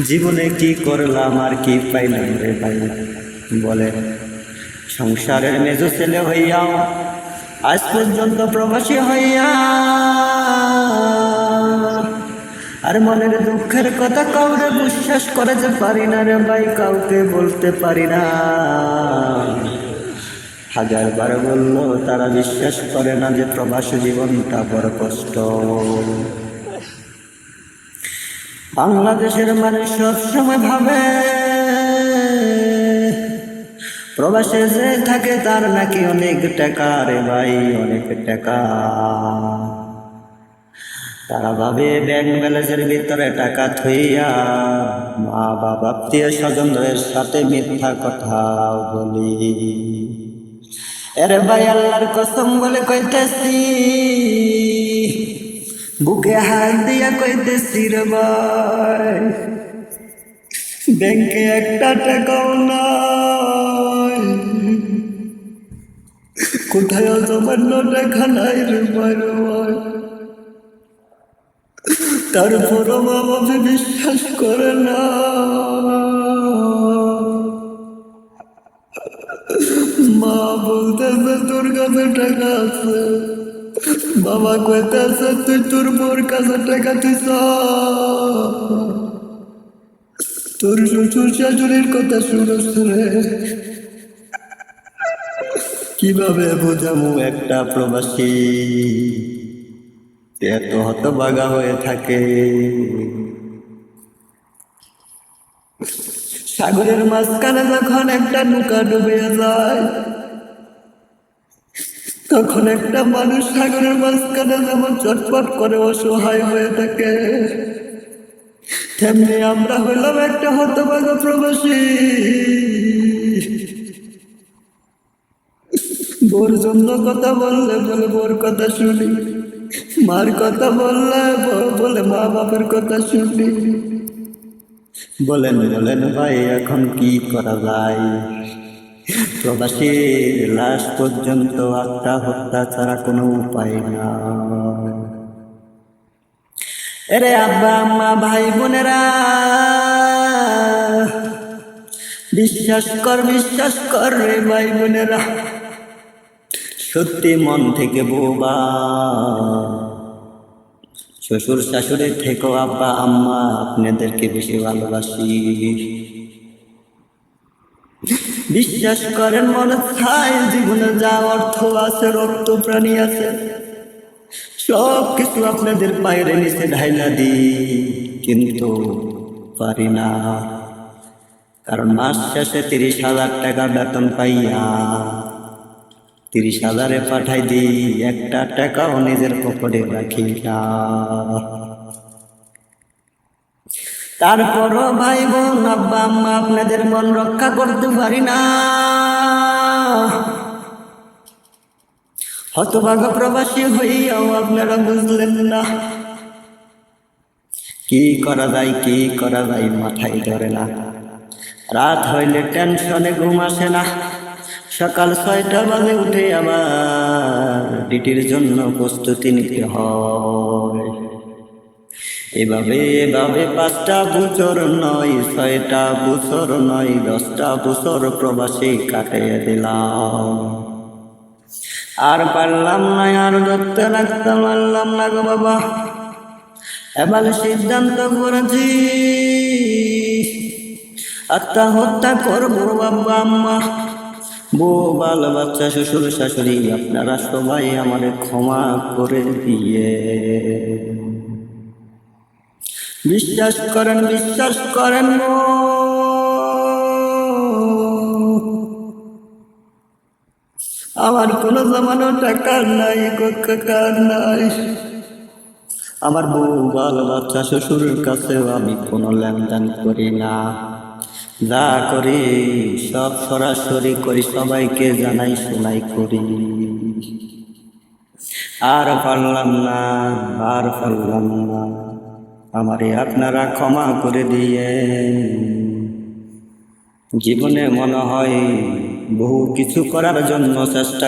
জীবনে কি করলাম আর কি পাইলাম রে ভাই বলে। সংসারের মেজ ছেলে হইয়া আজ পর্যন্ত প্রবাসী হইয়া আর মনের দুঃখের কথা কাউরে বিশ্বাস করে যে পারি না রে ভাই, কাউকে বলতে পারি না। হাজারবার বললো তারা বিশ্বাস করে না যে প্রবাসী জীবনটা বড় কষ্ট। বাংলাদেশের মানুষ সবসময় ভাবে প্রবাসে যে থাকে তার নাকি অনেক টাকা রে ভাই, অনেক টাকা। তারা ভাবে ব্যাংক ব্যালেন্সের ভিতরে টাকা থইয়া মা বাবা আত্মীয় স্বজনদের সাথে মিথ্যা কথা বলি। এরে ভাই আল্লাহর কসম বলে কইতেছি, বুকে হাত দিয়া কইতেছি রে ভাই, ব্যাংকে একটা টাকাও নাই, কোথায় সামান্য টাকা নাই রে ভাই রে ভাই। তারপরও মা বাবা বিশ্বাস করে না। মা বলতেছে তোর কাছে টাকা আছে, বাবা কইতেছে তুই তোর বোর কাছে টাকা দিস, তোর শ্বশুর শাশুড়ির কথা শুনছ রে। কিভাবে বোঝামু একটা প্রবাসী এত হতভাগা হয়ে থাকে। সাগরের মাঝখানে যখন একটা নৌকা ডুবে যায়, তখন একটা মানুষ সাগরের মাঝখানে যেমন চটপট করে অসহায় হয়ে থাকে, তেমনি আমরা হইলাম একটা হতভাগা প্রবাসী। বোর জন্য কথা বললে বলে বোর কথা শুনি, মার কথা বললে বলে মা বাবার কথা শুনি। বলেন বলেন ভাই এখন কি করা যায়? প্রবাসীর লাশ পর্যন্ত আত্মহত্যা ছাড়া কোনো উপায় না। এরে আব্বা আম্মা ভাই বোনেরা, বিশ্বাস কর রে ভাই বোনেরা, সত্যি মন থেকে বৌবা, শ্বশুর শাশুড়ির থেকেও আব্বা আম্মা আপনাদেরকে বেশি ভালোবাসি। বিশ্বাস করেন মনে চায় জীবনে যা অর্থ আছে, রক্ত প্রাণী আছে, সব কিছু আপনাদের পায়ের নিচে ঢাইলা দিই, কিন্তু পারি না। কারণ মাস শেষে 30,000 টাকা বেতন পাইয়া 30,000 পাঠাই দিই, একটা টাকাও নিজের পকেটে রাখি না। তারপরও ভাই বোন আব্বা আম্মা আপনাদের মন রক্ষা করতে পারি না। হতভাগা প্রবাসী হইয়াও আপনারা বুঝলেন না। কি করা যায় মাথায় ধরে না। রাত হইলে টেনশনে ঘুম আসে না, সকাল 6টা বাজে উঠে আবার ডিউটির জন্য প্রস্তুতি নিতে হয়। এভাবে 5টা বছর নয়, 6টা বছর নয়, 10টা বছর প্রবাসী কাটিয়ে দিলাম। আর পারলাম না, আর ধরতে রাখতে পারলাম না গো বাবা। এবার সিদ্ধান্ত করেছি আত্মহত্যা করবো। বাবা আম্মা বউ বাল বাচ্চা শ্বশুর শাশুড়ি আপনারা সবাই আমারে ক্ষমা করে দিয়ে। বিশ্বাস করেন আমার কোনো জমানো টাকা নাই, নাই। আমার বউ বাল বাচ্চা শ্বশুরের কাছেও আমি কোনো লেনদেন করি না। যা করি সব সরাসরি করি, সবাইকে জানাই শোনাই করি। আর পারলাম না। আমারে আপনারা ক্ষমা করে দিয়ে। জীবনে মনে হয় বহু কিছু করার জন্য চেষ্টা